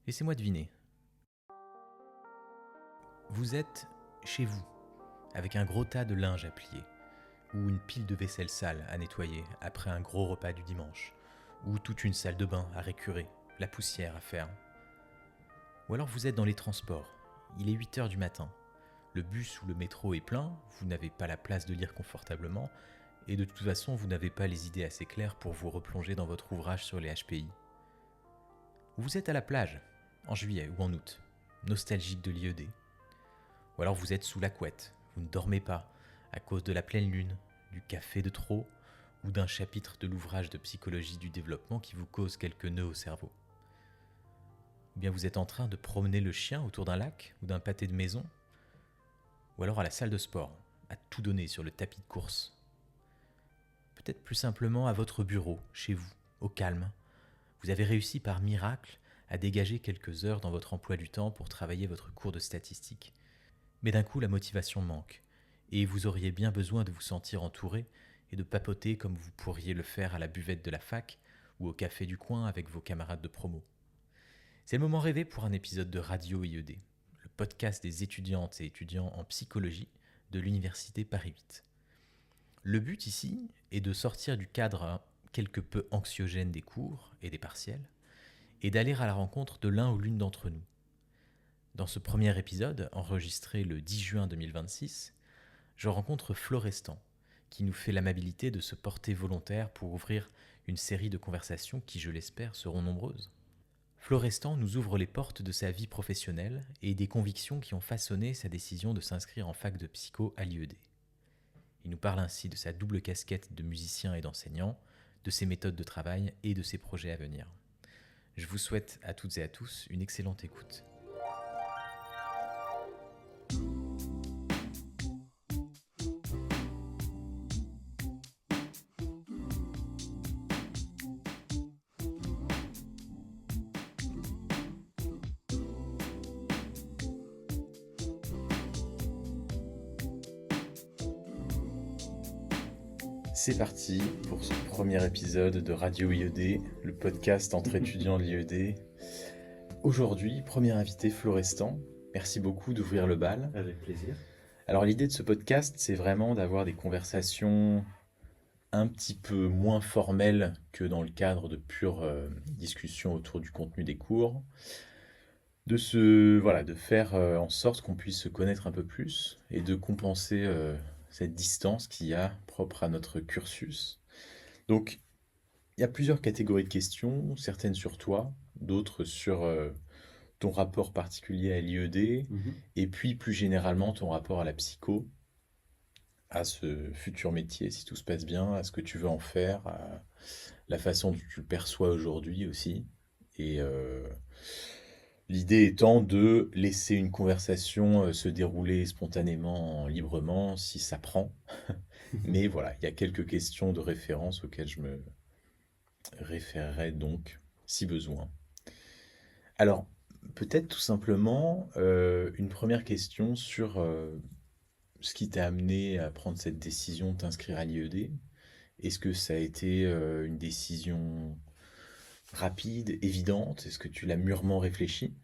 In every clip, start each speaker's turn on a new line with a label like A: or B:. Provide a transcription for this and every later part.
A: Laissez-moi deviner. Vous êtes chez vous, avec un gros tas de linge à plier, ou une pile de vaisselle sale à nettoyer après un gros repas du dimanche, ou toute une salle de bain à récurer, la poussière à faire. Ou alors vous êtes dans les transports, il est 8 heures du matin, le bus ou le métro est plein, vous n'avez pas la place de lire confortablement, et de toute façon vous n'avez pas les idées assez claires pour vous replonger dans votre ouvrage sur les HPI. Ou vous êtes à la plage, en juillet ou en août, nostalgique de l'IED. Ou alors vous êtes sous la couette, vous ne dormez pas, à cause de la pleine lune, du café de trop, ou d'un chapitre de l'ouvrage de psychologie du développement qui vous cause quelques nœuds au cerveau. Ou bien vous êtes en train de promener le chien autour d'un lac ou d'un pâté de maison, ou alors à la salle de sport, à tout donner sur le tapis de course. Peut-être plus simplement à votre bureau, chez vous, au calme. Vous avez réussi par miracle à dégager quelques heures dans votre emploi du temps pour travailler votre cours de statistique. Mais d'un coup, la motivation manque, et vous auriez bien besoin de vous sentir entouré et de papoter comme vous pourriez le faire à la buvette de la fac ou au café du coin avec vos camarades de promo. C'est le moment rêvé pour un épisode de Radio IED, le podcast des étudiantes et étudiants en psychologie de l'Université Paris 8. Le but ici est de sortir du cadre quelque peu anxiogène des cours et des partiels et d'aller à la rencontre de l'un ou l'une d'entre nous. Dans ce premier épisode, enregistré le 10 juin 2026, je rencontre Florestan, qui nous fait l'amabilité de se porter volontaire pour ouvrir une série de conversations qui, je l'espère, seront nombreuses. Florestan nous ouvre les portes de sa vie professionnelle et des convictions qui ont façonné sa décision de s'inscrire en fac de psycho à l'IED. Il nous parle ainsi de sa double casquette de musicien et d'enseignant, de ses méthodes de travail et de ses projets à venir. Je vous souhaite à toutes et à tous une excellente écoute. C'est parti pour ce premier épisode de Radio IED, le podcast entre étudiants de l'IED. Aujourd'hui, premier invité Florestan. Merci beaucoup d'ouvrir le bal.
B: Avec plaisir.
A: Alors l'idée de ce podcast, c'est vraiment d'avoir des conversations un petit peu moins formelles que dans le cadre de pures discussions autour du contenu des cours. De faire en sorte qu'on puisse se connaître un peu plus et de compenser cette distance qu'il y a propre à notre cursus. Donc, il y a plusieurs catégories de questions, certaines sur toi, d'autres sur ton rapport particulier à l'IED, et puis plus généralement ton rapport à la psycho, à ce futur métier, si tout se passe bien, à ce que tu veux en faire, à la façon dont tu le perçois aujourd'hui aussi. Et l'idée étant de laisser une conversation se dérouler spontanément, librement, si ça prend. Mais voilà, il y a quelques questions de référence auxquelles je me référerai donc, si besoin. Alors, peut-être tout simplement une première question sur ce qui t'a amené à prendre cette décision de t'inscrire à l'IED. Est-ce que ça a été une décision rapide, évidente? Est-ce que tu l'as mûrement réfléchi?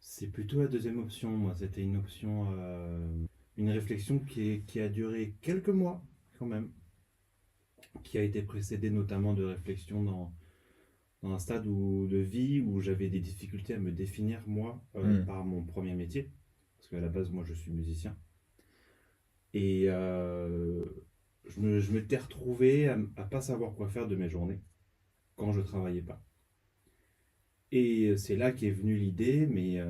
B: C'est plutôt la deuxième option. Moi, c'était une option, une réflexion qui a duré quelques mois quand même, qui a été précédée notamment de réflexions dans un stade de vie où j'avais des difficultés à me définir moi par mon premier métier, parce qu'à la base, moi, je suis musicien. Et je m'étais retrouvé à pas savoir quoi faire de mes journées quand je travaillais pas. Et c'est là qu'est venue l'idée, mais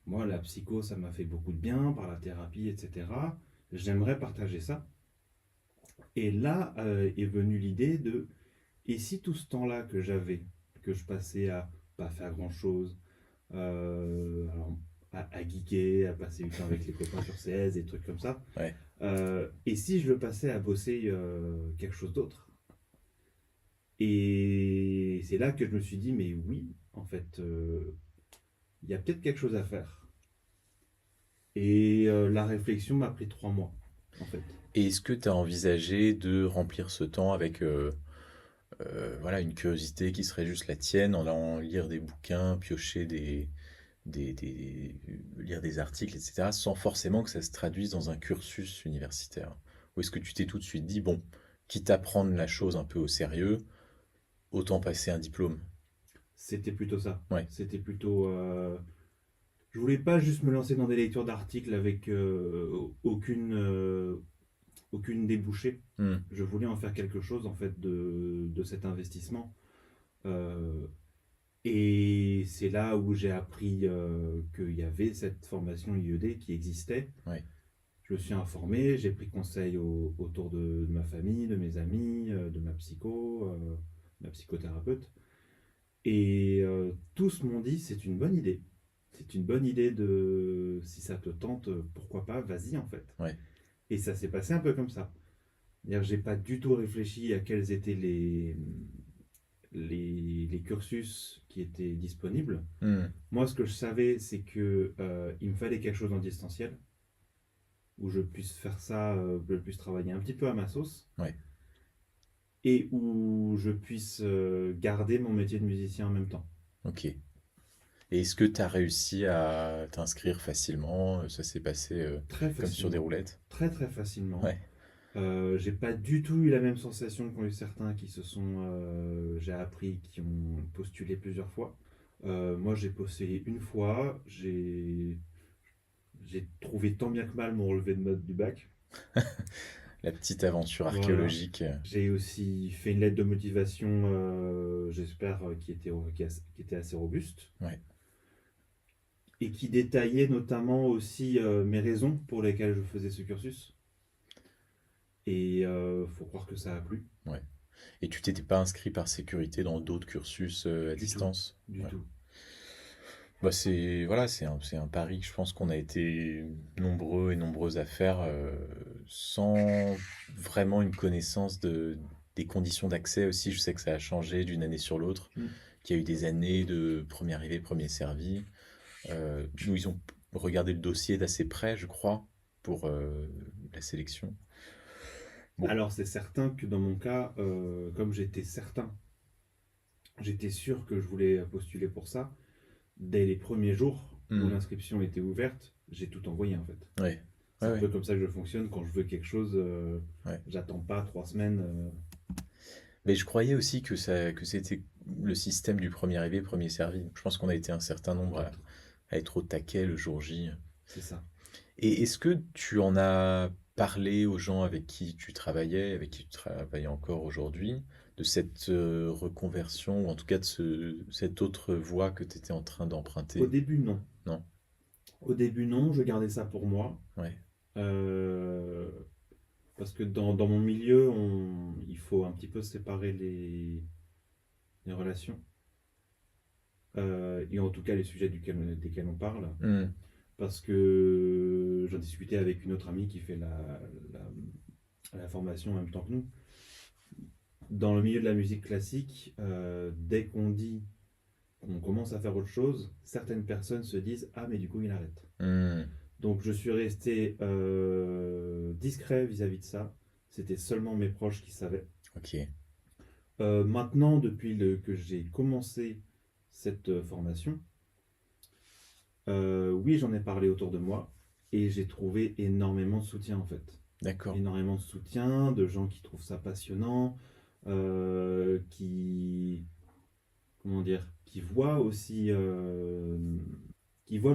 B: moi, la psycho, ça m'a fait beaucoup de bien par la thérapie, etc. J'aimerais partager ça. Et là est venue l'idée de, et si tout ce temps-là que j'avais, que je passais à pas faire grand-chose, alors, à geeker, à passer du temps avec les copains sur CS, des trucs comme ça,
A: Ouais.
B: et si je le passais à bosser quelque chose d'autre. Et c'est là que je me suis dit, mais oui, en fait, il y a peut-être quelque chose à faire. Et la réflexion m'a pris 3 mois, en fait.
A: Et est-ce que tu as envisagé de remplir ce temps avec voilà, une curiosité qui serait juste la tienne, en allant lire des bouquins, piocher lire des articles, etc., sans forcément que ça se traduise dans un cursus universitaire? Ou est-ce que tu t'es tout de suite dit, bon, quitte à prendre la chose un peu au sérieux, autant passer un diplôme?
B: C'était plutôt ça.
A: Ouais.
B: C'était plutôt. Je voulais pas juste me lancer dans des lectures d'articles avec aucune débouchée.
A: Hmm.
B: Je voulais en faire quelque chose en fait de cet investissement. Euh, et c'est là où j'ai appris qu'il y avait cette formation IED qui existait.
A: Ouais.
B: Je me suis informé, j'ai pris conseil autour de ma famille, de mes amis, de ma psychothérapeute. Et tous m'ont dit c'est une bonne idée. C'est une bonne idée de si ça te tente, pourquoi pas, vas-y en fait.
A: Ouais.
B: Et ça s'est passé un peu comme ça. C'est-à-dire, j'ai pas du tout réfléchi à quels étaient les cursus qui étaient disponibles.
A: Hmm.
B: Moi, ce que je savais, c'est que il me fallait quelque chose en distanciel où je puisse faire ça, je puisse travailler un petit peu à ma sauce
A: Ouais.
B: et où je puisse garder mon métier de musicien en même temps.
A: Ok. Et est-ce que tu as réussi à t'inscrire facilement? Ça s'est passé
B: Très
A: comme sur des
B: facilement,
A: roulettes?
B: très très facilement.
A: Ouais.
B: J'ai pas du tout eu la même sensation qu'ont eu certains qui se sont, j'ai appris, qui ont postulé plusieurs fois. Moi, j'ai postulé une fois, j'ai trouvé tant bien que mal mon relevé de notes du bac.
A: La petite aventure
B: Voilà.
A: archéologique.
B: J'ai aussi fait une lettre de motivation, j'espère, qui était assez robuste
A: Ouais.
B: et qui détaillait notamment aussi mes raisons pour lesquelles je faisais ce cursus. Et faut croire que ça a plu.
A: Ouais. Et tu t'étais pas inscrit par sécurité dans d'autres cursus à
B: Du tout.
A: distance?
B: Du
A: Ouais.
B: tout.
A: Bah c'est voilà, c'est un pari que je pense qu'on a été nombreux et nombreuses à faire sans vraiment une connaissance des conditions d'accès aussi. Je sais que ça a changé d'une année sur l'autre,
B: Mm.
A: qu'il y a eu des années de premier arrivé, premier servi. Nous, ils ont regardé le dossier d'assez près, je crois, pour la sélection. Bon.
B: Alors c'est certain que dans mon cas, comme j'étais sûr que je voulais postuler pour ça, dès les premiers jours où
A: Hmm.
B: l'inscription était ouverte, j'ai tout envoyé en fait.
A: Ouais.
B: C'est
A: Ouais,
B: un
A: ouais.
B: peu comme ça que je fonctionne quand je veux quelque chose,
A: Ouais.
B: j'attends pas 3 semaines.
A: Mais je croyais aussi que c'était le système du premier arrivé, premier servi. Je pense qu'on a été un certain nombre à être au taquet le jour J.
B: C'est ça.
A: Et est-ce que tu en as parlé aux gens avec qui tu travaillais, avec qui tu travailles encore aujourd'hui, de cette reconversion, ou en tout cas de cette autre voie que tu étais en train
B: Au
A: d'emprunter?
B: début, non.
A: Non?
B: Au début, non, je gardais ça pour moi.
A: Ouais.
B: Euh, Parce que dans mon milieu, il faut un petit peu séparer les relations. Et en tout cas les sujets desquels on parle.
A: Hmm.
B: Parce que j'en discutais avec une autre amie qui fait la formation en même temps que nous. Dans le milieu de la musique classique, dès qu'on dit qu'on commence à faire autre chose, certaines personnes se disent ah mais du coup il arrête.
A: Hmm.
B: Donc je suis resté discret vis-à-vis de ça. C'était seulement mes proches qui savaient.
A: Ok.
B: Maintenant, que j'ai commencé cette formation, oui, j'en ai parlé autour de moi et j'ai trouvé énormément de soutien en fait.
A: D'accord.
B: Énormément de soutien, de gens qui trouvent ça passionnant, qui, comment dire, qui voient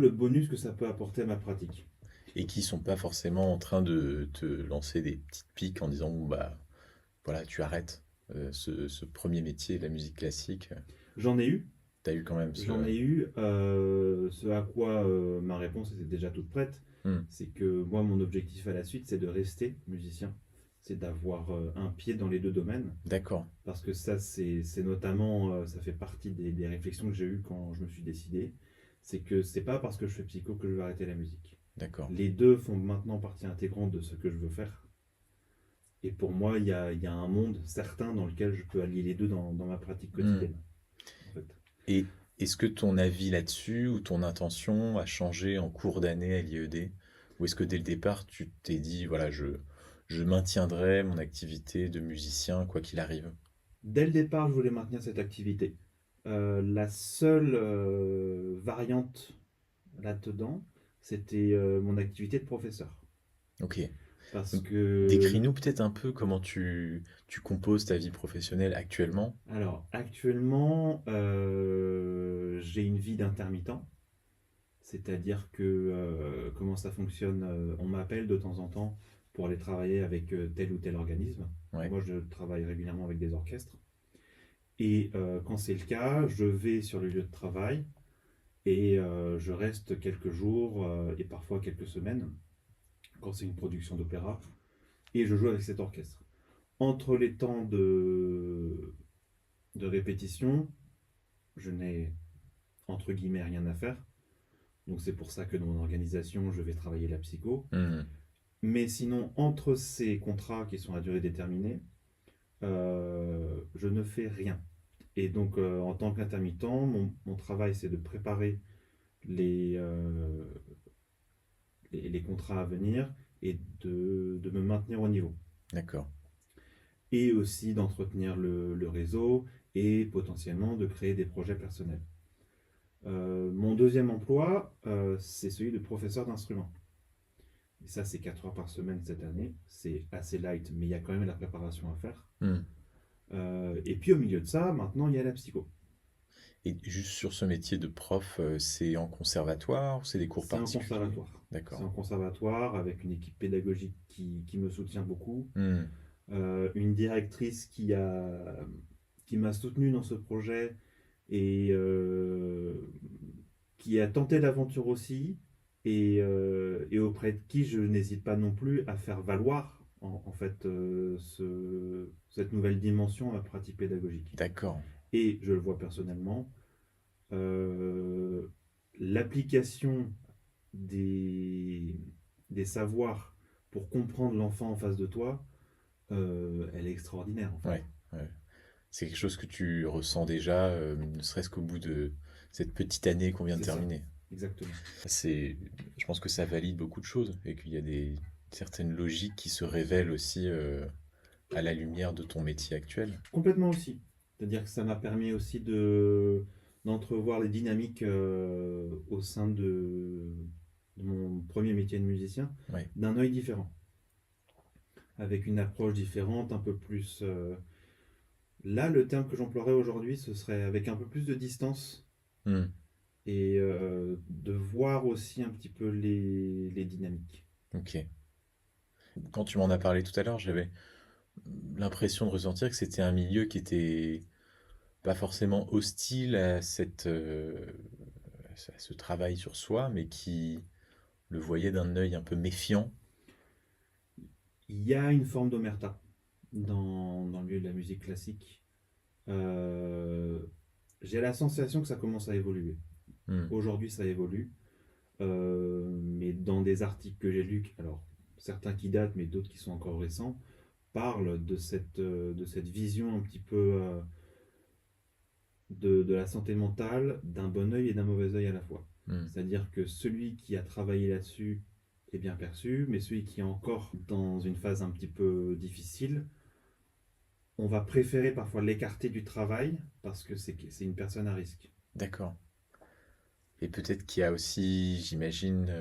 B: le bonus que ça peut apporter à ma pratique.
A: Et qui sont pas forcément en train de te lancer des petites piques en disant, bon, bah, voilà, tu arrêtes ce premier métier, la musique classique.
B: J'en ai eu,
A: T'as eu quand même
B: J'en ai eu, ce à quoi ma réponse était déjà toute prête,
A: Hmm.
B: c'est que moi, mon objectif à la suite, c'est de rester musicien, c'est d'avoir un pied dans les deux domaines,
A: D'accord.
B: parce que ça, c'est notamment, ça fait partie des réflexions que j'ai eues quand je me suis décidé, c'est que c'est pas parce que je fais psycho que je vais arrêter la musique.
A: D'accord.
B: Les deux font maintenant partie intégrante de ce que je veux faire, et pour moi, il y a un monde certain dans lequel je peux allier les deux dans ma pratique
A: Hmm.
B: quotidienne, en fait.
A: Et est-ce que ton avis là-dessus ou ton intention a changé en cours d'année à l'IED? Ou est-ce que dès le départ, tu t'es dit, voilà, je maintiendrai mon activité de musicien quoi qu'il arrive?
B: Dès le départ, je voulais maintenir cette activité. La seule variante là-dedans, c'était mon activité de professeur.
A: Ok.
B: Parce
A: Donc,
B: que,
A: décris-nous peut-être un peu comment tu composes ta vie professionnelle actuellement.
B: alors, actuellement, j'ai une vie d'intermittent. C'est-à-dire que comment ça fonctionne, on m'appelle de temps en temps pour aller travailler avec tel ou tel organisme.
A: Ouais,
B: Moi, je travaille régulièrement avec des orchestres. Et quand c'est le cas, je vais sur le lieu de travail et je reste quelques jours et parfois quelques semaines quand c'est une production d'opéra et je joue avec cet orchestre. Entre les temps de répétition, je n'ai entre guillemets rien à faire. Donc c'est pour ça que dans mon organisation, je vais travailler la psycho.
A: hmm,
B: Mais sinon, entre ces contrats qui sont à durée déterminée, je ne fais rien. Et donc, en tant qu'intermittent, mon travail, c'est de préparer les, euh, les contrats à venir et de me maintenir au niveau.
A: d'accord.
B: Et aussi d'entretenir le réseau et potentiellement de créer des projets personnels. Mon deuxième emploi, c'est celui de professeur d'instrument. Et ça, c'est 4 heures par semaine cette année. C'est assez light, mais il y a quand même la préparation à faire.
A: Hmm.
B: Et puis au milieu de ça, maintenant, il y a la psycho.
A: Et juste sur ce métier de prof, c'est en conservatoire ou c'est des cours
B: C'est un
A: particuliers?
B: conservatoire. C'est
A: D'accord.
B: un conservatoire avec une équipe pédagogique qui me soutient beaucoup.
A: Hmm,
B: Une directrice qui m'a soutenu dans ce projet et qui a tenté l'aventure aussi et auprès de qui je n'hésite pas non plus à faire valoir en fait cette nouvelle dimension à ma pratique pédagogique.
A: d'accord.
B: Et je le vois personnellement, euh, l'application des, des savoirs pour comprendre l'enfant en face de toi, elle est extraordinaire en fait.
A: Ouais, ouais. C'est quelque chose que tu ressens déjà, ne serait-ce qu'au bout de cette petite année qu'on vient de
B: C'est ça,
A: terminer.
B: exactement.
A: C'est, je pense que ça valide beaucoup de choses et qu'il y a des certaines logiques qui se révèlent aussi à la lumière de ton métier actuel.
B: Complètement aussi. C'est-à-dire que ça m'a permis aussi d'entrevoir les dynamiques au sein de mon premier métier de musicien
A: Ouais.
B: d'un œil différent, avec une approche différente, un peu plus. Là, le terme que j'emploierais aujourd'hui, ce serait avec un peu plus de distance
A: Hmm,
B: et de voir aussi un petit peu les dynamiques.
A: ok. Quand tu m'en as parlé tout à l'heure, j'avais l'impression de ressentir que c'était un milieu qui était pas forcément hostile à à ce travail sur soi, mais qui le voyait d'un œil un peu méfiant.
B: Il y a une forme d'omerta dans le milieu de la musique classique. Euh, j'ai la sensation que ça commence à évoluer.
A: Hmm,
B: Aujourd'hui, ça évolue. Mais dans des articles que j'ai lus, alors certains qui datent, mais d'autres qui sont encore récents, parlent de cette vision un petit peu de la santé mentale, d'un bon œil et d'un mauvais œil à la fois.
A: hmm.
B: C'est-à-dire que celui qui a travaillé là-dessus est bien perçu, mais celui qui est encore dans une phase un petit peu difficile, on va préférer parfois l'écarter du travail parce que c'est une personne à risque.
A: D'accord. Et peut-être qu'il y a aussi, j'imagine,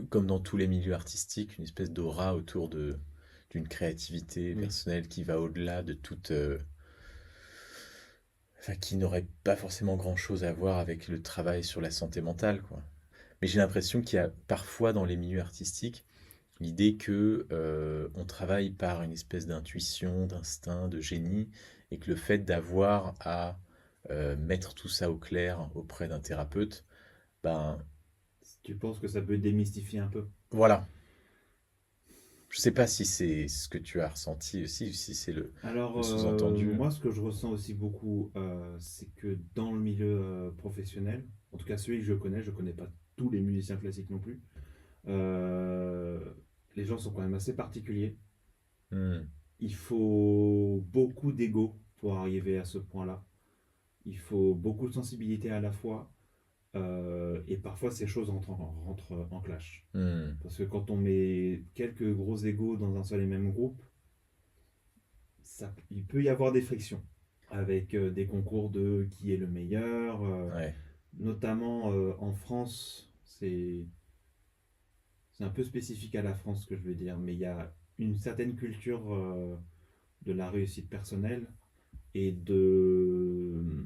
A: comme dans tous les milieux artistiques, une espèce d'aura autour d'une créativité
B: Oui,
A: personnelle qui va au-delà de toute, enfin, qui n'aurait pas forcément grand-chose à voir avec le travail sur la santé mentale, quoi. Mais j'ai l'impression qu'il y a parfois dans les milieux artistiques l'idée que on travaille par une espèce d'intuition, d'instinct, de génie, et que le fait d'avoir à mettre tout ça au clair auprès d'un thérapeute, ben
B: tu penses que ça peut démystifier un peu.
A: voilà. Je sais pas si c'est ce que tu as ressenti aussi, ou si c'est
B: Alors,
A: le sous-entendu.
B: moi, ce que je ressens aussi beaucoup, c'est que dans le milieu professionnel, en tout cas celui que je connais pas tous les musiciens classiques non plus, euh, les gens sont quand même assez particuliers.
A: Hmm,
B: Il faut beaucoup d'ego pour arriver à ce point-là. Il faut beaucoup de sensibilité à la fois, et parfois ces choses rentrent en clash.
A: hmm.
B: Parce que quand on met quelques gros égos dans un seul et même groupe, il peut y avoir des frictions avec des concours de qui est le meilleur,
A: Ouais,
B: notamment en France, c'est un peu spécifique à la France ce que je veux dire, mais il y a une certaine culture de la réussite personnelle et d'une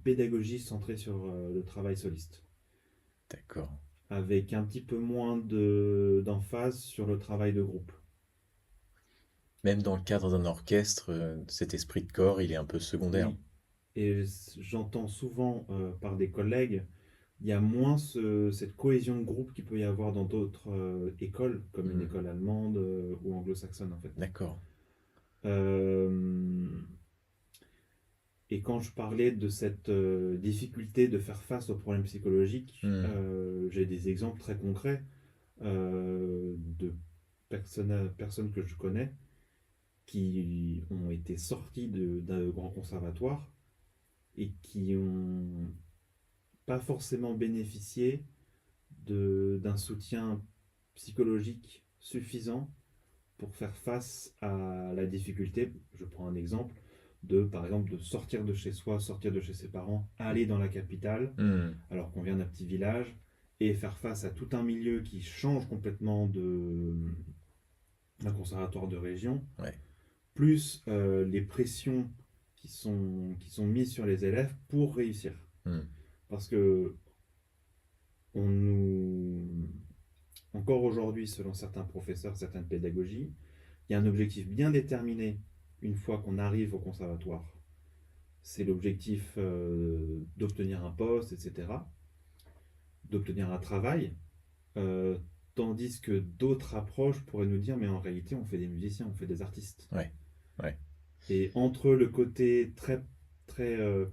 B: pédagogie centrée sur le travail soliste,
A: d'accord.
B: avec un petit peu moins d'emphase sur le travail de groupe.
A: Même dans le cadre d'un orchestre, cet esprit de corps, il est un peu secondaire.
B: Oui, et j'entends souvent par des collègues, il y a moins cette cohésion de groupe qu'il peut y avoir dans d'autres écoles, comme une
A: Hmm,
B: école allemande ou anglo-saxonne en fait.
A: d'accord.
B: Euh, et quand je parlais de cette difficulté de faire face aux problèmes psychologiques,
A: Hmm,
B: j'ai des exemples très concrets de personnes que je connais qui ont été sorties d'un grand conservatoire et qui ont pas forcément bénéficié d'un soutien psychologique suffisant pour faire face à la difficulté. Je prends un exemple par exemple, de sortir de chez soi, sortir de chez ses parents, aller dans la capitale,
A: hmm,
B: alors qu'on vient d'un petit village, et faire face à tout un milieu qui change complètement d'un conservatoire de région,
A: ouais.
B: plus les pressions qui sont mises sur les élèves pour réussir.
A: Hmm,
B: Parce que on nous, encore aujourd'hui, selon certains professeurs, certaines pédagogies, il y a un objectif bien déterminé une fois qu'on arrive au conservatoire. C'est l'objectif d'obtenir un poste, etc., d'obtenir un travail, euh, tandis que d'autres approches pourraient nous dire, mais en réalité, on fait des musiciens, on fait des artistes.
A: ouais, ouais.
B: Et entre le côté très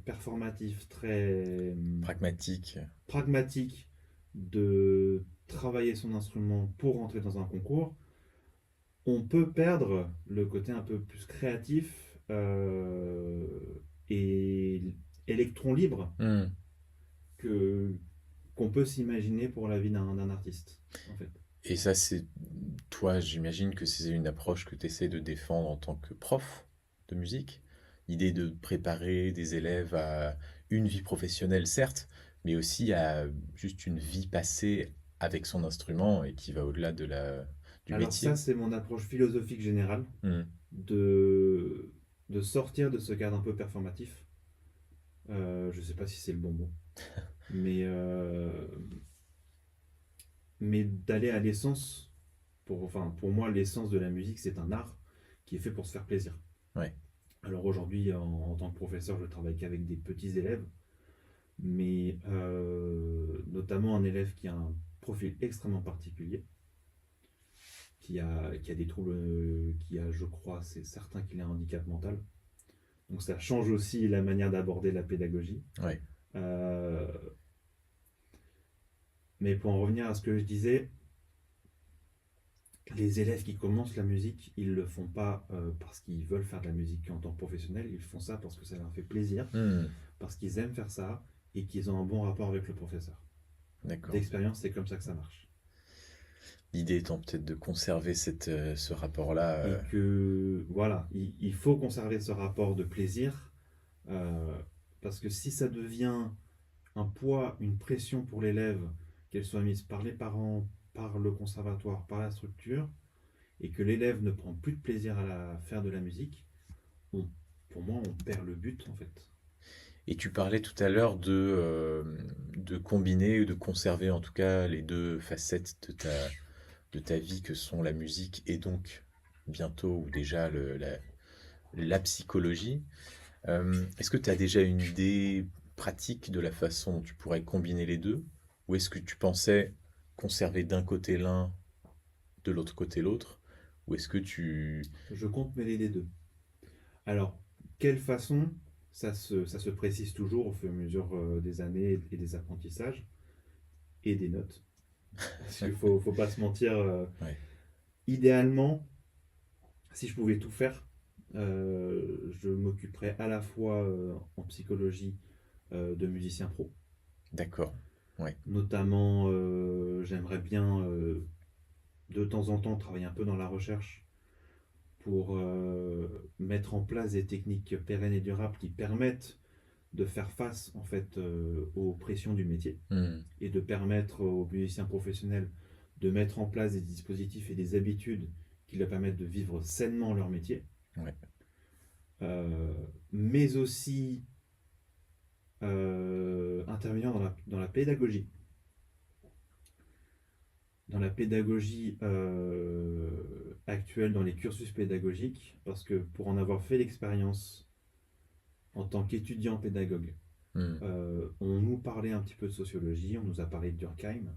B: performatif, très
A: Pragmatique.
B: pragmatique de travailler son instrument pour entrer dans un concours, on peut perdre le côté un peu plus créatif et électron libre
A: Hmm.
B: que qu'on peut s'imaginer pour la vie d'un artiste, en fait.
A: Et ça, c'est toi, j'imagine que c'est une approche que tu essaies de défendre en tant que prof de musique. L'idée de préparer des élèves à une vie professionnelle, certes, mais aussi à juste une vie passée avec son instrument et qui va au-delà du
B: Alors ça,
A: métier.
B: c'est mon approche philosophique générale
A: Hmm.
B: de, de sortir de ce cadre un peu performatif. Je sais pas si c'est le bon mot, mais, mais d'aller à l'essence. Enfin, pour moi, l'essence de la musique, c'est un art qui est fait pour se faire plaisir.
A: Ouais.
B: Alors aujourd'hui, en tant que professeur, je travaille qu'avec des petits élèves, mais notamment un élève qui a un profil extrêmement particulier, qui a des troubles, qui a, je crois, c'est certain qu'il a un handicap mental. Donc ça change aussi la manière d'aborder la pédagogie.
A: Ouais.
B: Euh, mais pour en revenir à ce que je disais, les élèves qui commencent la musique, ils ne le font pas parce qu'ils veulent faire de la musique en tant que professionnel, ils font ça parce que ça leur fait plaisir,
A: Hmm.
B: parce qu'ils aiment faire ça et qu'ils ont un bon rapport avec le professeur.
A: D'accord.
B: D'expérience, c'est comme ça que ça marche.
A: L'idée étant peut-être de conserver ce rapport-là.
B: Et que, voilà, il faut conserver ce rapport de plaisir, euh, parce que si ça devient un poids, une pression pour l'élève, qu'elle soit mise par les parents, par le conservatoire, par la structure, et que l'élève ne prend plus de plaisir faire de la musique, on- pour moi, on perd le but en fait.
A: Et tu parlais tout à l'heure de combiner ou de conserver en tout cas les deux facettes de ta vie que sont la musique et donc bientôt ou déjà la psychologie. Est-ce que tu as déjà une idée pratique de la façon dont tu pourrais combiner les deux? Ou est-ce que tu pensais conserver d'un côté l'un, de l'autre côté l'autre? Ou est-ce que tu...
B: Je compte mêler les deux. Alors, quelle façon, ça se précise toujours au fur et à mesure des années et des apprentissages et des notes. Parce qu'il faut pas se mentir,
A: Ouais,
B: idéalement, si je pouvais tout faire, je m'occuperais à la fois en psychologie de musicien pro.
A: d'accord. Ouais.
B: Notamment, j'aimerais bien de temps en temps travailler un peu dans la recherche pour mettre en place des techniques pérennes et durables qui permettent de faire face en fait aux pressions du métier
A: Hmm.
B: et de permettre aux musiciens professionnels de mettre en place des dispositifs et des habitudes qui leur permettent de vivre sainement leur métier,
A: Ouais.
B: euh, mais aussi intervenir dans la pédagogie. Dans la pédagogie actuelle, dans les cursus pédagogiques, parce que pour en avoir fait l'expérience en tant qu'étudiant pédagogue,
A: Hmm.
B: on nous parlait un petit peu de sociologie, on nous a parlé de Durkheim,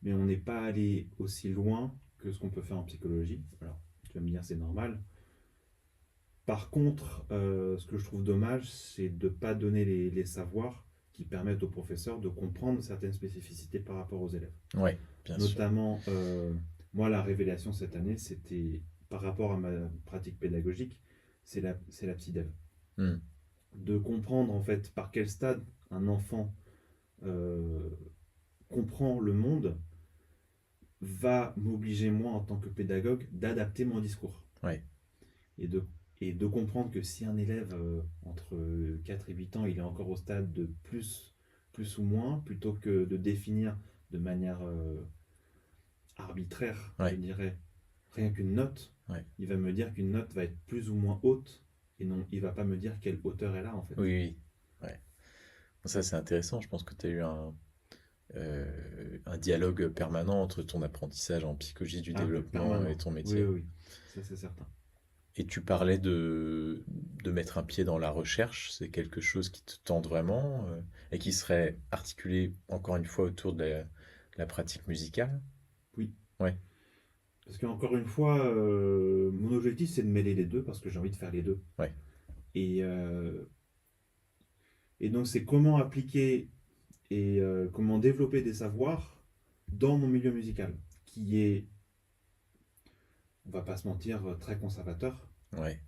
B: mais on n'est pas allé aussi loin que ce qu'on peut faire en psychologie. Alors, tu vas me dire, c'est normal. Par contre, ce que je trouve dommage, c'est de ne pas donner les savoirs qui permettent aux professeurs de comprendre certaines spécificités par rapport aux élèves.
A: Ouais, bien sûr.
B: Notamment, moi, la révélation cette année, c'était par rapport à ma pratique pédagogique, c'est la psydev.
A: Hmm.
B: De comprendre en fait par quel stade un enfant euh, comprend le monde va m'obliger moi en tant que pédagogue d'adapter mon discours
A: Ouais.
B: et de, et de comprendre que si un élève entre 4 et 8 ans il est encore au stade de plus ou moins, plutôt que de définir de manière arbitraire, je
A: Ouais.
B: dirais, rien qu'une note,
A: Ouais.
B: il va me dire qu'une note va être plus ou moins haute et non, il va pas me dire quelle hauteur elle a en fait.
A: Oui, oui. Ouais. Ça, c'est intéressant. Je pense que tu as eu un dialogue permanent entre ton apprentissage en psychologie du
B: Ah,
A: développement et
B: permanent.
A: ton
B: Oui, oui,
A: métier.
B: oui. Ça c'est certain.
A: Et tu parlais de mettre un pied dans la recherche. C'est quelque chose qui te tente vraiment et qui serait articulé, encore une fois, autour de la pratique musicale.
B: Oui.
A: Ouais.
B: Parce qu'encore une fois, mon objectif c'est de mêler les deux parce que j'ai envie de faire les deux.
A: Ouais.
B: Et, et donc c'est comment appliquer et comment développer des savoirs dans mon milieu musical, qui est, on va pas se mentir, très conservateur.
A: Ouais.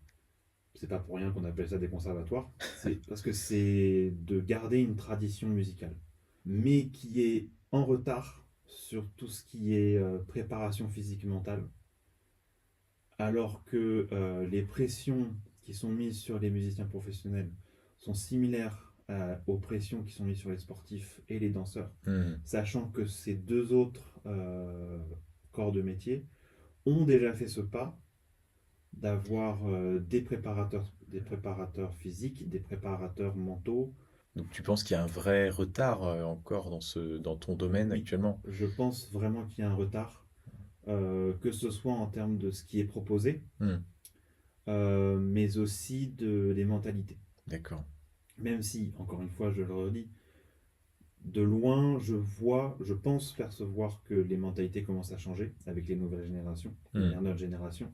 B: C'est pas pour rien qu'on appelle ça des conservatoires. C'est parce que c'est de garder une tradition musicale, mais qui est en retard sur tout ce qui est préparation physique mentale, alors que les pressions qui sont mises sur les musiciens professionnels sont similaires aux pressions qui sont mises sur les sportifs et les danseurs,
A: Hmm.
B: sachant que ces deux autres corps de métier ont déjà fait ce pas d'avoir des préparateurs physiques, des préparateurs mentaux.
A: Donc tu penses qu'il y a un vrai retard encore dans ton domaine
B: Oui,
A: actuellement?
B: je pense vraiment qu'il y a un retard, que ce soit en termes de ce qui est proposé,
A: Hmm.
B: mais aussi de les mentalités.
A: D'accord.
B: Même si, encore une fois, je le redis, de loin, je pense percevoir que les mentalités commencent à changer avec les nouvelles générations,
A: Hmm.
B: c'est-à-dire notre génération,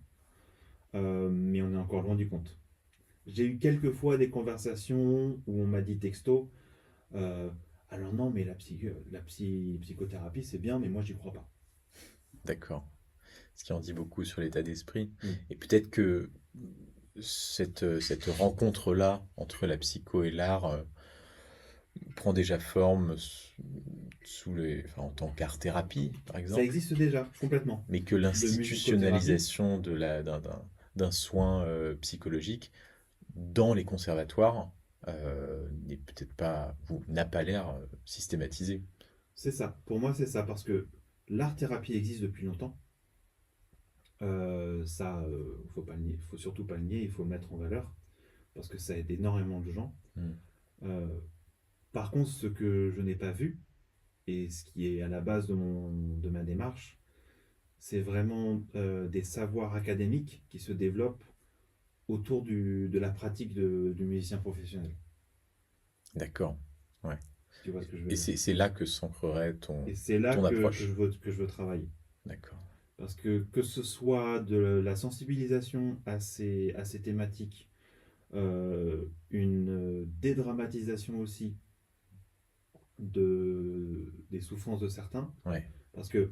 B: mais on est encore loin du compte. J'ai eu quelques fois des conversations où on m'a dit texto, euh, alors non, mais psychothérapie, c'est bien, mais moi, j'y crois pas.
A: D'accord. Ce qui en dit beaucoup sur l'état d'esprit.
B: Mm.
A: Et peut-être que cette rencontre-là entre la psycho et l'art prend déjà forme enfin, en tant qu'art-thérapie, par
B: Ça
A: exemple,
B: existe déjà, complètement.
A: mais que
B: De musicothérapie,
A: l'institutionnalisation d'un soin psychologique dans les conservatoires n'est peut-être pas, ou n'a pas l'air systématisé.
B: c'est ça. Pour moi, c'est ça, parce que l'art-thérapie existe depuis longtemps. Ça, faut pas le nier, faut surtout pas le nier, il faut le mettre en valeur, parce que ça aide énormément de gens.
A: Hmm.
B: Euh, Par contre, ce que je n'ai pas vu, et ce qui est à la base de ma démarche, c'est vraiment des savoirs académiques qui se développent autour de la pratique du musicien professionnel,
A: D'accord. Ouais.
B: si tu vois ce que je veux
A: Et
B: dire.
A: c'est là que s'ancrerait
B: Et c'est là
A: ton
B: que
A: approche.
B: je veux travailler.
A: D'accord.
B: Parce que ce soit de la sensibilisation à ces thématiques, une dédramatisation aussi des souffrances de certains,
A: Ouais.
B: parce que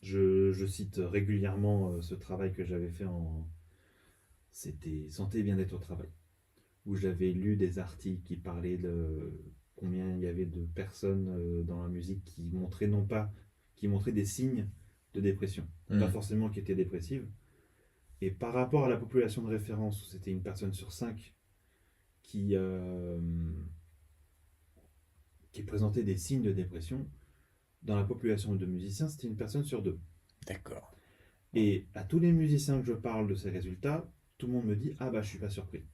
B: je cite régulièrement ce travail que j'avais fait c'était Santé et bien-être au travail, où j'avais lu des articles qui parlaient de combien il y avait de personnes dans la musique qui montraient qui montraient des signes de dépression. Pas
A: Hmm.
B: forcément qui étaient dépressives, Et par rapport à la population de référence, où c'était une personne sur cinq qui, qui présentait des signes de dépression, dans la population de musiciens, c'était une personne sur deux.
A: D'accord.
B: Et à tous les musiciens que je parle de ces résultats, tout le monde me dit: ah bah je suis pas surpris.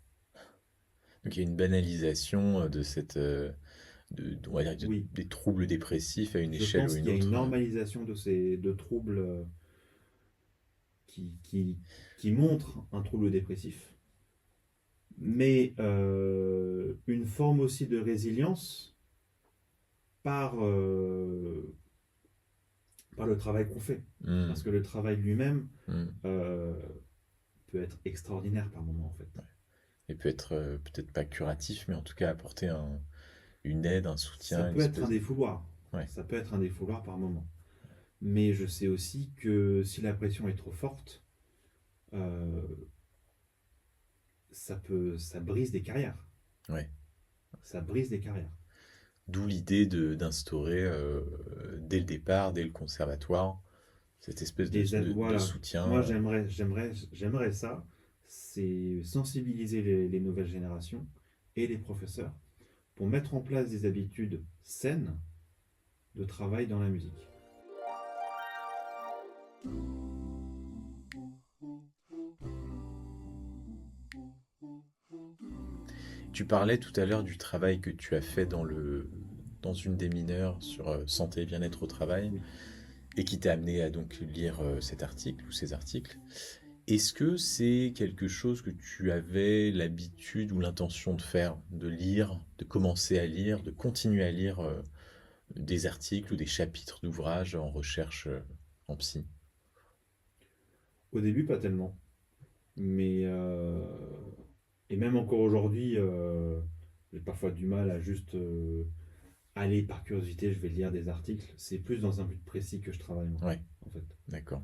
A: Donc il y a une banalisation de cette, on va dire,
B: Oui,
A: des troubles dépressifs à une
B: je
A: échelle ou
B: pense
A: une
B: qu'il y a une
A: autre.
B: normalisation de ces deux troubles qui, qui, qui montrent un trouble dépressif, mais une forme aussi de résilience par, par le travail qu'on fait.
A: Hmm,
B: Parce que le travail lui-même
A: hmm.
B: euh, peut être extraordinaire par moment en fait.
A: Et peut être peut-être pas curatif, mais en tout cas apporter une aide, un
B: Ça
A: soutien, une
B: peut être un
A: espèce de...
B: défouloir.
A: Ouais,
B: Ça peut être un défouloir par moment. Mais je sais aussi que si la pression est trop forte, euh, ça brise des carrières.
A: ouais.
B: Ça brise des carrières.
A: D'où l'idée d'instaurer dès le départ, dès le conservatoire, cette espèce de
B: Voilà.
A: soutien.
B: Moi, j'aimerais ça. C'est sensibiliser les nouvelles générations et les professeurs pour mettre en place des habitudes saines de travail dans la musique.
A: Tu parlais tout à l'heure du travail que tu as fait dans une des mineures sur santé et bien-être au travail
B: Oui.
A: et qui t'a amené à donc lire cet article ou ces articles. Est-ce que c'est quelque chose que tu avais l'habitude ou l'intention de faire, de lire, de commencer à lire, de continuer à lire des articles ou des chapitres d'ouvrages en recherche en psy?
B: Au début, pas tellement. Mais et même encore aujourd'hui, j'ai parfois du mal à juste aller par curiosité, je vais lire des articles. C'est plus dans un but précis que je travaille, moi,
A: Ouais,
B: en fait.
A: d'accord.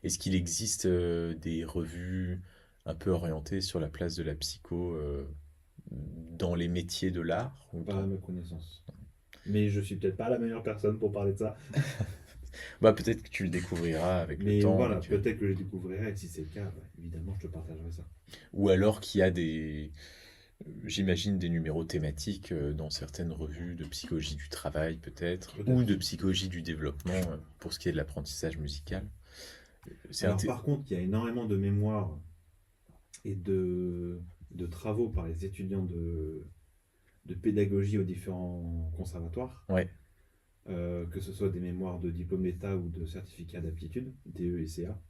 A: Est-ce qu'il existe des revues un peu orientées sur la place de la psycho dans les métiers de l'art ou
B: Pas à
A: dans...
B: ma connaissance. Mais je suis peut-être pas la meilleure personne pour parler de ça.
A: Bah, peut-être que tu le découvriras avec le
B: Mais
A: temps et
B: voilà,
A: que...
B: peut-être que je découvrirai. Et si c'est le cas, ouais, évidemment, je te partagerai ça.
A: Ou alors qu'il y a des, j'imagine des numéros thématiques dans certaines revues de psychologie du travail peut-être, ou de
B: Peut-être.
A: psychologie du développement pour ce qui est de l'apprentissage musical. C'est
B: Alors, par contre, il y a énormément de mémoires et de travaux par les étudiants de pédagogie aux différents conservatoires,
A: Ouais,
B: que ce soit des mémoires de diplôme d'État ou de certificat d'aptitude, DE et CA,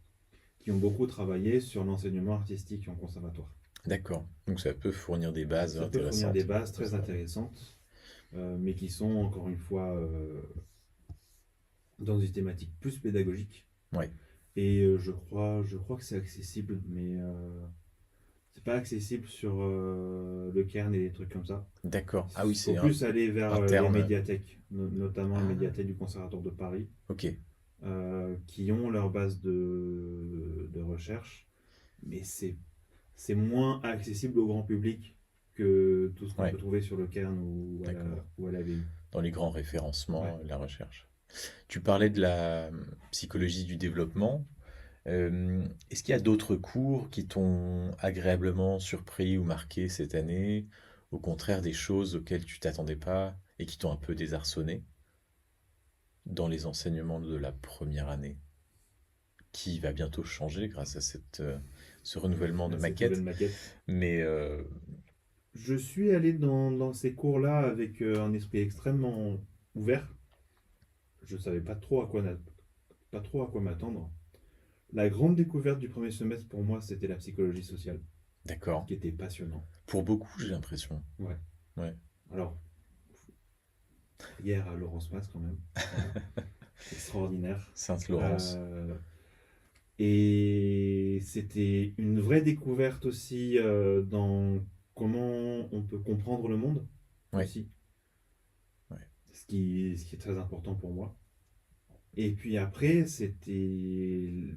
B: qui ont beaucoup travaillé sur l'enseignement artistique en conservatoire.
A: d'accord. Donc ça peut fournir des bases
B: Ça peut fournir des
A: intéressantes
B: bases
A: pour ce
B: très
A: travail.
B: intéressantes, mais qui sont encore une fois dans une thématique plus pédagogique.
A: Ouais,
B: Et je crois que c'est accessible, mais c'est pas accessible sur le Cairn et des trucs comme ça.
A: d'accord. Ah oui,
B: Il faut
A: c'est
B: plus aller vers les
A: interne.
B: médiathèques, notamment la
A: Ah,
B: médiathèque du Conservatoire de Paris,
A: ok.
B: qui ont leur base de recherche, mais c'est moins accessible au grand public que tout ce qu'on
A: Ouais,
B: peut trouver sur le Cairn
A: d'accord.
B: ou à la VU.
A: Dans les grands
B: Ouais.
A: référencements, la recherche. Tu parlais de la psychologie du développement. Est-ce qu'il y a d'autres cours qui t'ont agréablement surpris ou marqué cette année? Au contraire, des choses auxquelles tu t'attendais pas et qui t'ont un peu désarçonné dans les enseignements de la première année, qui va bientôt changer grâce à ce renouvellement de
B: À cette nouvelle
A: maquette.
B: maquette.
A: Mais
B: Je suis allé dans ces cours-là avec un esprit extrêmement ouvert. Je ne savais pas trop à quoi m'attendre. La grande découverte du premier semestre pour moi, c'était la psychologie sociale,
A: d'accord.
B: qui était passionnant.
A: Pour beaucoup, j'ai l'impression.
B: Ouais.
A: Ouais.
B: Alors, hier à Laurence Mas quand même. Voilà. Extraordinaire.
A: Sainte-Laurence.
B: Euh, et c'était une vraie découverte aussi dans comment on peut comprendre le monde
A: Ouais.
B: aussi,
A: Ouais.
B: ce qui est très important pour moi. Et puis après, c'était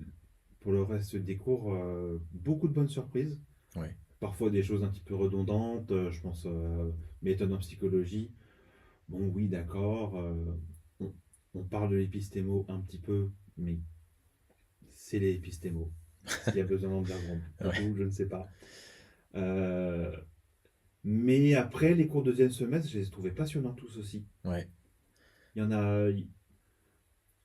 B: pour le reste des cours beaucoup de bonnes surprises.
A: Ouais.
B: Parfois des choses un petit peu redondantes, je pense méthode en psychologie. Bon, oui, d'accord, on, on parle de l'épistémo un petit peu, mais c'est l'épistémo. S'il y a besoin d'en dire grand.
A: Ouais,
B: J'avoue, je ne sais pas. Euh, mais après, les cours de deuxième semestre, je les ai trouvés passionnants tous aussi.
A: ouais.
B: Il y en a.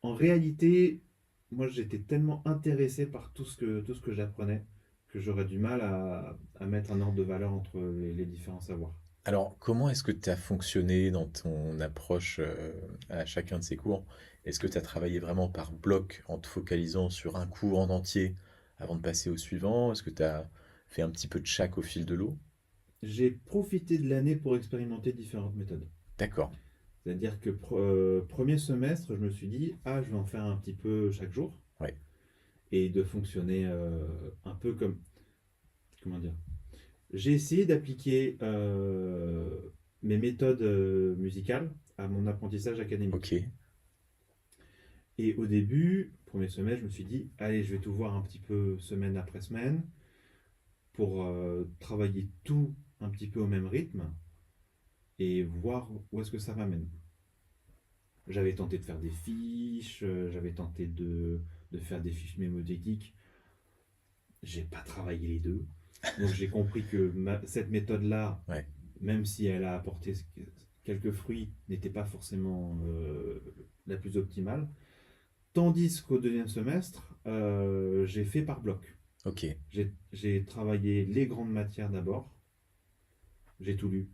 B: En réalité, moi, j'étais tellement intéressé par tout ce que j'apprenais que j'aurais du mal à mettre un ordre de valeur entre les différents savoirs.
A: Alors, comment est-ce que tu as fonctionné dans ton approche à chacun de ces cours? Est-ce que tu as travaillé vraiment par bloc en te focalisant sur un cours en entier avant de passer au suivant? Est-ce que tu as fait un petit peu de chaque au fil de l'eau?
B: J'ai profité de l'année pour expérimenter différentes méthodes.
A: D'accord.
B: C'est-à-dire que premier semestre, je me suis dit, ah, je vais en faire un petit peu chaque jour
A: Ouais.
B: et de fonctionner un peu comme, comment dire, j'ai essayé d'appliquer mes méthodes musicales à mon apprentissage
A: Ok.
B: académique. Et au début, premier semestre, je me suis dit, allez, je vais tout voir un petit peu semaine après semaine pour travailler tout un petit peu au même rythme et voir où est-ce que ça m'amène. J'avais tenté de faire des fiches, j'avais tenté de faire des fiches mémotechniques. J'ai pas travaillé les deux. Donc j'ai compris que cette méthode-là,
A: Ouais.
B: même si elle a apporté quelques fruits, n'était pas forcément la plus optimale. Tandis qu'au deuxième semestre, j'ai fait par bloc.
A: Ok.
B: J'ai travaillé les grandes matières d'abord. J'ai tout lu.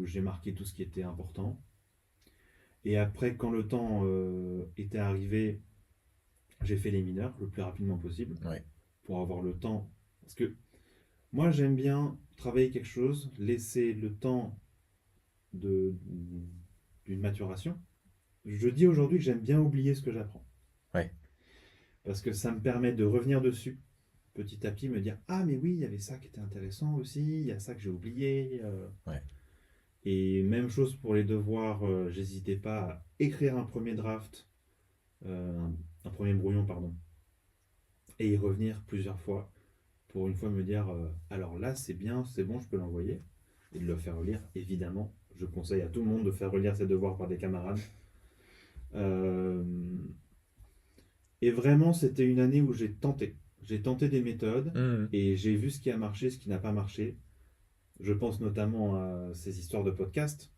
B: J'ai marqué tout ce qui était important. Et après, quand le temps était arrivé, j'ai fait les mineurs le plus rapidement possible
A: Ouais.
B: pour avoir le temps. Parce que moi, j'aime bien travailler quelque chose, laisser le temps de, d'une maturation. Je dis aujourd'hui que j'aime bien oublier ce que j'apprends.
A: Ouais.
B: Parce que ça me permet de revenir dessus petit à petit, me dire, ah mais oui, il y avait ça qui était intéressant aussi, il y a ça que j'ai oublié.
A: Ouais.
B: Et même chose pour les devoirs, j'hésitais pas à écrire un premier draft, un premier brouillon, pardon, et y revenir plusieurs fois pour une fois me dire, alors là c'est bien, c'est bon, je peux l'envoyer, et de le faire relire, évidemment. Je conseille à tout le monde de faire relire ses devoirs par des camarades. Euh, et vraiment, c'était une année où j'ai tenté. J'ai tenté des méthodes
A: Mhm.
B: et j'ai vu ce qui a marché, ce qui n'a pas marché. Je pense notamment à ces histoires de podcast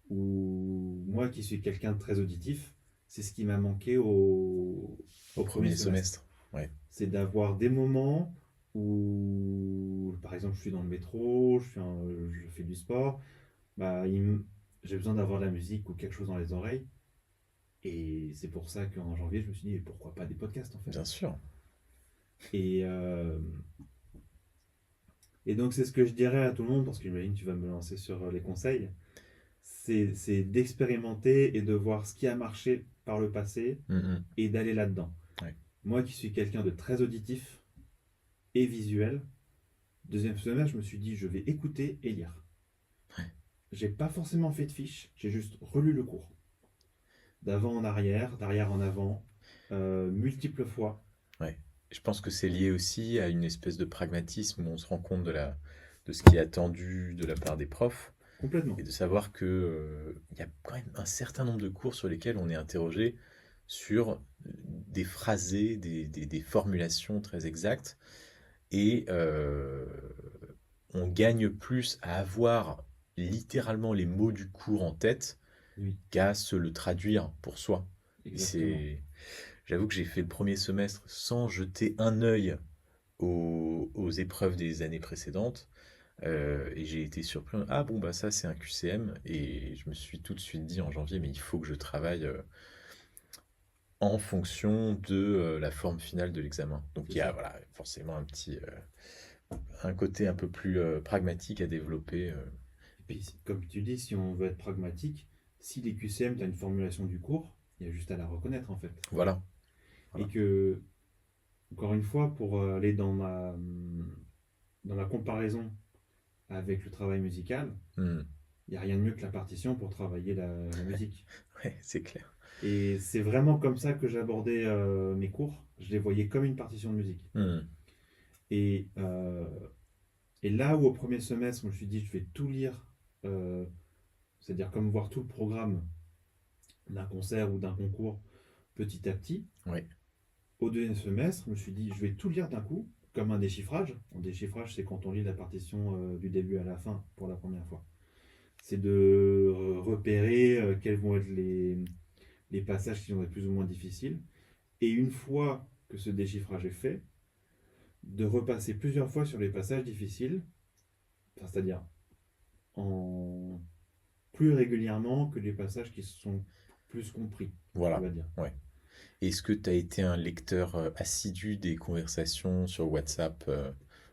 B: où moi qui suis quelqu'un de très auditif, c'est ce qui m'a manqué
A: Au
B: au premier
A: premier
B: semestre.
A: semestre. Ouais.
B: C'est d'avoir des moments où, par exemple, je suis dans le métro, je fais du sport, bah, j'ai besoin d'avoir de la musique ou quelque chose dans les oreilles. Et c'est pour ça qu'en janvier, je me suis dit, pourquoi pas des podcasts en fait.
A: Bien sûr.
B: Et, et donc c'est ce que je dirais à tout le monde, parce que j'imagine que tu vas me lancer sur les conseils, c'est d'expérimenter et de voir ce qui a marché par le passé
A: Mhm.
B: et d'aller là-dedans.
A: Ouais.
B: Moi qui suis quelqu'un de très auditif et visuel, deuxième semestre, je me suis dit, je vais écouter et lire. J'ai pas forcément fait de fiche, j'ai juste relu le cours. D'avant en arrière, d'arrière en avant, multiples fois,
A: Ouais. Je pense que c'est lié aussi à une espèce de pragmatisme où on se rend compte de ce qui est attendu de la part des profs et
B: complètement.
A: de savoir que, il y a quand même un certain nombre de cours sur lesquels on est interrogé sur des phrasés, des formulations très exactes et on gagne plus à avoir littéralement les mots du cours en tête
B: Oui,
A: qu'à se le traduire pour soi. Et
B: exactement.
A: c'est, j'avoue que j'ai fait le premier semestre sans jeter un œil aux épreuves des années précédentes. Et j'ai été surpris. Ah bon, bah ça c'est un QCM. Et je me suis tout de suite dit en janvier, mais il faut que je travaille en fonction de la forme finale de l'examen. Donc
B: C'est
A: il y a
B: ça.
A: voilà, forcément un côté un peu plus pragmatique à développer.
B: Et puis, comme tu dis, si on veut être pragmatique, si les QCM, tu as une formulation du cours, il y a juste à la reconnaître en fait.
A: Voilà,
B: Et
A: voilà.
B: que, encore une fois, pour aller dans la comparaison avec le travail musical,
A: Hmm.
B: il n'y a rien de mieux que la partition pour travailler la musique.
A: Ouais, c'est clair.
B: Et c'est vraiment comme ça que j'abordais mes cours. Je les voyais comme une partition de musique.
A: Hmm.
B: Et, et là où au premier semestre, je me suis dit, je vais tout lire, euh, c'est-à-dire comme voir tout le programme d'un concert ou d'un concours petit à petit,
A: Ouais.
B: Au deuxième semestre, je me suis dit, je vais tout lire d'un coup, comme un déchiffrage. Un déchiffrage, c'est quand on lit la partition du début à la fin pour la première fois. C'est de repérer quels vont être les passages qui vont être plus ou moins difficiles. Et une fois que ce déchiffrage est fait, de repasser plusieurs fois sur les passages difficiles, enfin, c'est-à-dire en plus régulièrement que les passages qui sont plus compris, on
A: Voilà,
B: va dire.
A: ouais. Est-ce que tu as été un lecteur assidu des conversations sur WhatsApp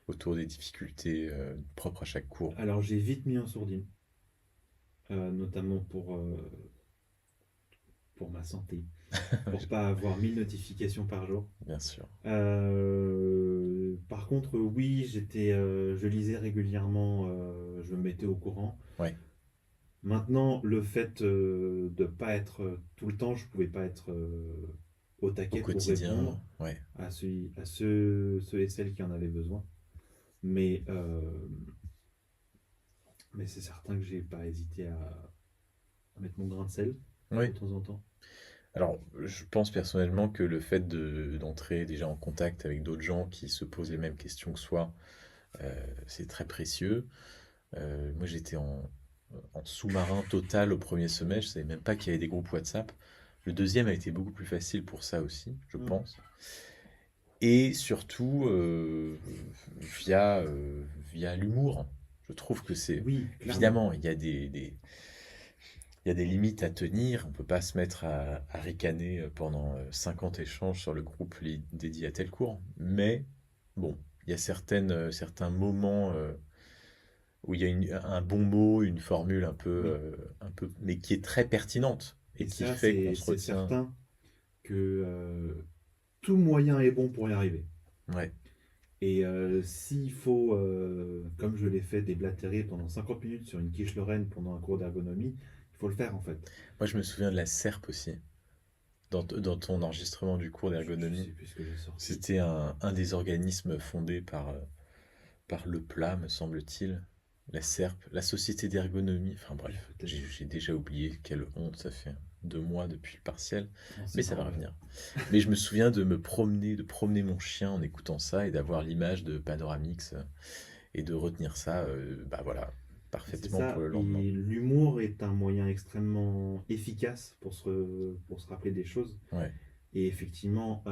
A: autour des difficultés propres à chaque cours?
B: Alors j'ai vite mis en sourdine, notamment pour ma santé, pour pas avoir 1000 notifications par jour.
A: Bien sûr.
B: Par contre, oui, je lisais régulièrement, je me mettais au courant.
A: Ouais,
B: Maintenant, le fait de pas être tout le temps, je pouvais pas être au
A: au
B: taquet pour
A: quotidien,
B: répondre
A: ouais.
B: à ceux et celles qui en avaient besoin. Mais, euh, mais c'est certain que j'ai pas hésité à mettre mon grain de sel de
A: Oui.
B: temps en temps.
A: Alors, je pense personnellement que le fait d'entrer déjà en contact avec d'autres gens qui se posent les mêmes questions que soi, c'est très précieux. Moi, j'étais en sous-marin total au premier semestre, je savais même pas qu'il y avait des groupes WhatsApp. Le deuxième a été beaucoup plus facile pour ça aussi, je
B: Mm.
A: pense. Et surtout, via, via l'humour. Je trouve que c'est...
B: Oui, clairement.
A: Évidemment, il y a des limites à tenir. On peut pas se mettre à ricaner pendant 50 échanges sur le groupe dédié à tel cours. Mais bon, il y a certains moments où il y a un bon mot, une formule
B: Oui.
A: un peu, mais qui est très pertinente et
B: Et
A: qui
B: ça,
A: fait qu'on se
B: c'est
A: retient.
B: certain que tout moyen est bon pour y arriver.
A: Ouais.
B: Et s'il faut, comme je l'ai fait, déblatérer pendant 50 minutes sur une quiche Lorraine pendant un cours d'ergonomie, il faut le faire en fait.
A: Moi, je me souviens de la SERP aussi, dans ton enregistrement du cours
B: Je
A: d'ergonomie.
B: sais plus ce que j'ai sorti.
A: C'était un des organismes fondés par le plat, me semble-t-il. La SERP, la Société d'ergonomie. Enfin bref,
B: Peut-être.
A: j'ai déjà oublié. Quelle honte, ça fait 2 mois depuis le partiel.
B: Non,
A: Mais
B: c'est
A: ça va
B: normal.
A: revenir. Mais je me souviens de me promener, de promener mon chien en écoutant ça et d'avoir l'image de Panoramix et de retenir ça, bah voilà,
B: C'est
A: parfaitement pour
B: ça.
A: le lendemain.
B: Et l'humour est un moyen extrêmement efficace pour se rappeler des choses.
A: Ouais,
B: Et effectivement,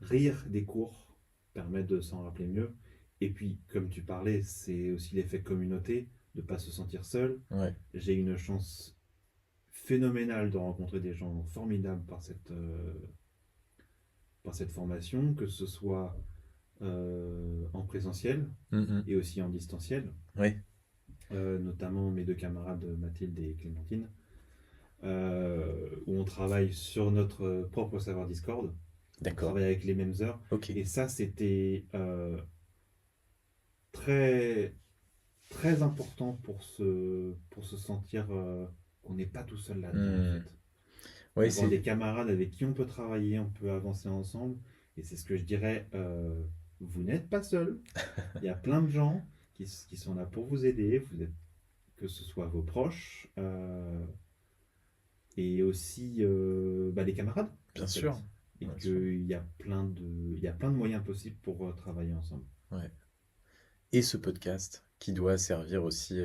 B: rire des cours permet de s'en rappeler mieux. Et puis, comme tu parlais, c'est aussi l'effet communauté, de ne pas se sentir seul.
A: ouais.
B: J'ai une chance phénoménale de rencontrer des gens formidables par cette formation, que ce soit en présentiel
A: Mhm.
B: et aussi en distanciel,
A: Ouais,
B: notamment mes deux camarades Mathilde et Clémentine, où on travaille sur notre propre serveur Discord, on
A: d'accord.
B: travaille avec les mêmes heures,
A: Ok.
B: et ça c'était très, très important pour se sentir qu'on n'est pas tout seul là-dedans en
A: Hmm.
B: fait.
A: Ouais,
B: D'avoir
A: c'est
B: des camarades avec qui on peut travailler, on peut avancer ensemble. Et c'est ce que je dirais, vous n'êtes pas seul. Il y a plein de gens qui sont là pour vous aider, que ce soit vos proches et aussi bah, les camarades
A: bien
B: en
A: sûr.
B: fait. Et
A: Bien sûr.
B: il y a plein de moyens possibles pour travailler ensemble.
A: Ouais. Et ce podcast qui doit servir aussi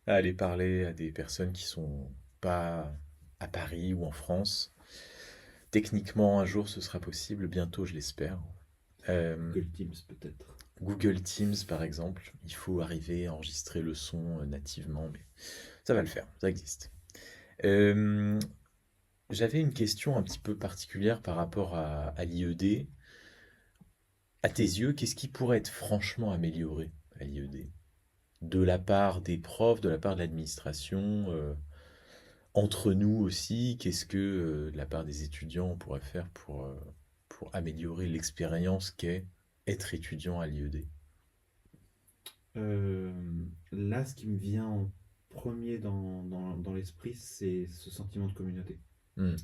A: à aller parler à des personnes qui sont pas à Paris ou en France. Techniquement, un jour, ce sera possible, bientôt, je l'espère. Euh,
B: Google Teams peut-être.
A: Google Teams, par exemple, il faut arriver à enregistrer le son nativement, mais ça va le faire, ça existe. Euh, J'avais une question un petit peu particulière par rapport à l'IED. À tes yeux, qu'est-ce qui pourrait être franchement amélioré à l'IED? De la part des profs, de la part de l'administration, entre nous aussi, qu'est-ce que de la part des étudiants on pourrait faire pour améliorer l'expérience qu'est être étudiant à l'IED?
B: Euh, Là, ce qui me vient en premier dans l'esprit, c'est ce sentiment de communauté.
A: Hmm,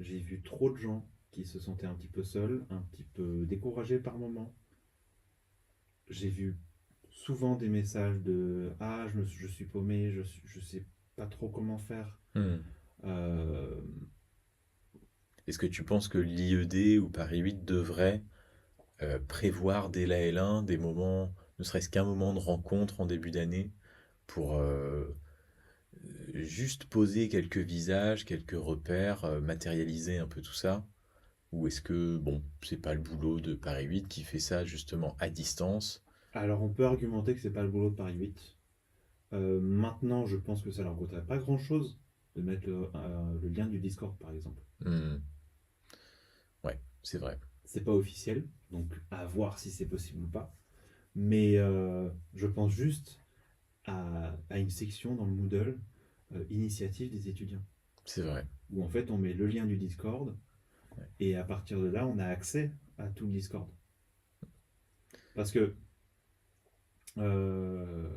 B: J'ai vu trop de gens qui se sentaient un petit peu seuls, un petit peu découragés par moments. J'ai vu souvent des messages de ah, je suis paumé, je sais pas trop comment faire.
A: hmm.
B: Euh,
A: Est-ce que tu penses que l'IED ou Paris 8 devrait prévoir dès la L1 des moments, ne serait-ce qu'un moment de rencontre en début d'année, pour juste poser quelques visages, quelques repères, matérialiser un peu tout ça? Ou est-ce que, bon, c'est pas le boulot de Paris 8 qui fait ça justement à distance?
B: Alors, on peut argumenter que c'est pas le boulot de Paris 8. Maintenant, je pense que ça leur coûterait pas grand-chose de mettre le lien du Discord, par exemple.
A: Hmm, ouais, c'est vrai.
B: C'est pas officiel, donc à voir si c'est possible ou pas. Mais je pense juste à une section dans le Moodle, initiative des étudiants,
A: C'est vrai.
B: où en fait on met le lien du Discord,
A: Ouais.
B: et à partir de là, on a accès à tout le Discord. Parce que euh,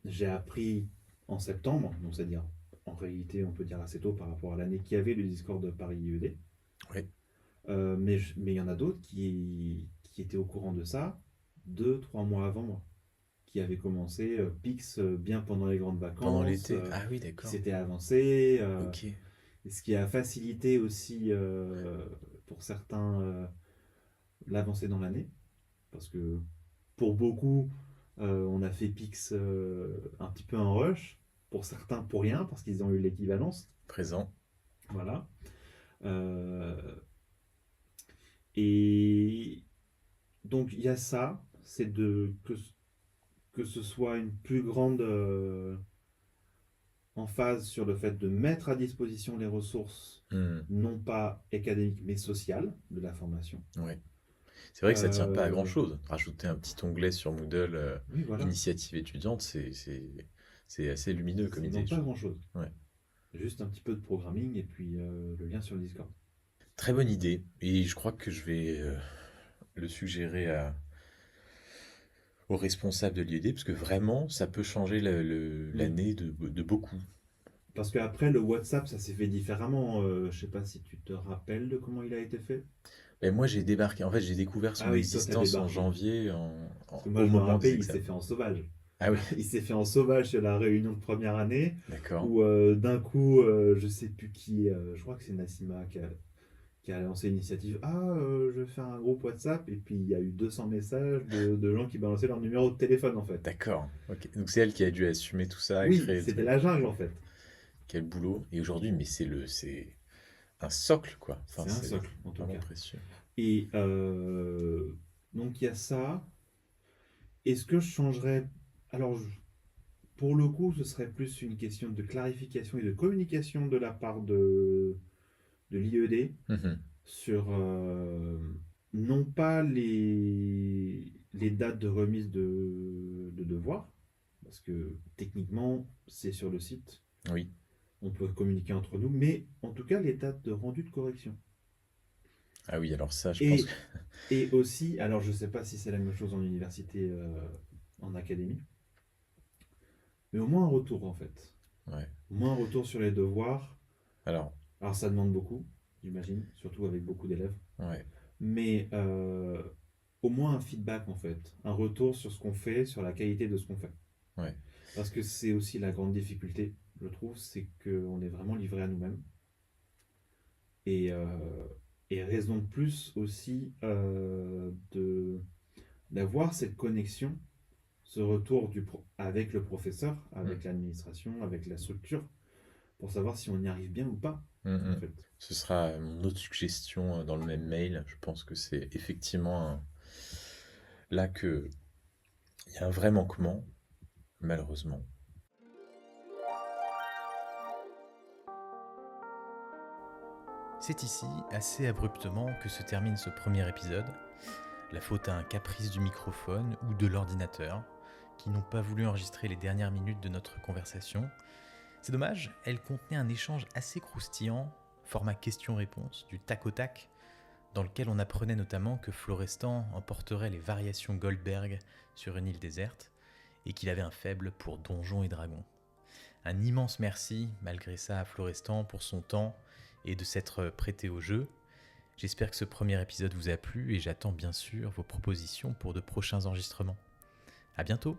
B: j'ai appris en septembre, donc c'est-à-dire en réalité, on peut dire assez tôt par rapport à l'année qui avait le Discord de Paris IED.
A: Ouais.
B: Mais il y en a d'autres qui étaient au courant de ça 2, 3 mois avant moi, qui avaient commencé Pix bien pendant les grandes
A: Pendant
B: vacances,
A: l'été? Ah oui,
B: qui
A: d'accord.
B: s'étaient avancés,
A: Ok.
B: et ce qui a facilité aussi pour certains l'avancée dans l'année, parce que pour beaucoup, on a fait Pix un petit peu en rush, pour certains pour rien, parce qu'ils ont eu l'équivalence.
A: Présent.
B: Voilà. Euh, et donc il y a ça, c'est que ce soit une plus grande emphase sur le fait de mettre à disposition les ressources,
A: Hmm,
B: non pas académiques, mais sociales de la formation.
A: ouais. C'est vrai que ça tient pas à
B: Euh,
A: grand-chose. Rajouter un petit onglet sur Moodle,
B: oui, voilà,
A: initiative étudiante, c'est assez lumineux comme
B: ça ne
A: idée,
B: demande
A: je
B: pas
A: trouve.
B: grand-chose.
A: Ouais.
B: Juste un petit peu de programming et puis le lien sur le Discord.
A: Très bonne idée. Et je crois que je vais le suggérer au responsable de l'IED, parce que vraiment, ça peut changer
B: Oui.
A: l'année de beaucoup.
B: Parce qu'après, le WhatsApp, ça s'est fait différemment. Je sais pas si tu te rappelles de comment il a été fait.
A: Et moi, j'ai débarqué. En fait, j'ai découvert
B: Ah
A: son
B: oui, toi, t'as
A: existence en
B: débarqué.
A: janvier,
B: Parce que moi,
A: au
B: je me
A: moment des
B: rappelle, il
A: examens.
B: s'est fait en sauvage.
A: Ah oui,
B: Il s'est fait en sauvage sur la réunion de première année,
A: d'accord.
B: où d'un coup, je sais plus qui, je crois que c'est Nassima qui a lancé l'initiative. Ah, je vais faire un groupe WhatsApp, et puis il y a eu 200 messages de gens qui balançaient leur numéro de téléphone, en fait.
A: D'accord. Ok. Donc c'est elle qui a dû assumer tout ça,
B: Oui,
A: créer le
B: c'était
A: truc.
B: la jungle, en fait.
A: Quel boulot. Et aujourd'hui, mais c'est un socle, quoi. Enfin,
B: C'est un
A: c'est
B: socle, en tout
A: vraiment
B: cas.
A: précieux.
B: Et donc, il y a ça. Est-ce que je changerais. Alors, pour le coup, ce serait plus une question de clarification et de communication de la part de l'IED
A: Mhm.
B: sur non pas les dates de remise de devoirs, parce que techniquement, c'est sur le site,
A: Oui.
B: on peut communiquer entre nous, mais en tout cas, les dates de rendu de correction.
A: Ah oui, alors ça, je pense que...
B: Et, et aussi, alors je ne sais pas si c'est la même chose en université, en académie, mais au moins un retour en fait.
A: Ouais.
B: Au moins un retour sur les devoirs.
A: Alors,
B: Alors ça demande beaucoup, j'imagine, surtout avec beaucoup d'élèves.
A: ouais.
B: Mais au moins un feedback en fait, un retour sur ce qu'on fait, sur la qualité de ce qu'on fait.
A: Ouais.
B: Parce que c'est aussi la grande difficulté, je trouve, c'est qu'on est vraiment livré à nous-mêmes. Et, et raison de plus aussi d'avoir cette connexion, ce retour avec le professeur,
A: Mm.
B: avec l'administration, avec la structure, pour savoir si on y arrive bien ou pas,
A: Mm,
B: en
A: mm.
B: fait.
A: Ce sera mon autre suggestion dans le même mail. Je pense que c'est effectivement là que il y a un vrai manquement, malheureusement.
C: C'est ici, assez abruptement, que se termine ce premier épisode. La faute à un caprice du microphone ou de l'ordinateur, qui n'ont pas voulu enregistrer les dernières minutes de notre conversation. C'est dommage, elle contenait un échange assez croustillant, format question-réponse, du tac au tac, dans lequel on apprenait notamment que Florestan emporterait les variations Goldberg sur une île déserte, et qu'il avait un faible pour donjons et dragons. Un immense merci, malgré ça, à Florestan pour son temps et de s'être prêté au jeu. J'espère que ce premier épisode vous a plu et j'attends bien sûr vos propositions pour de prochains enregistrements. À bientôt!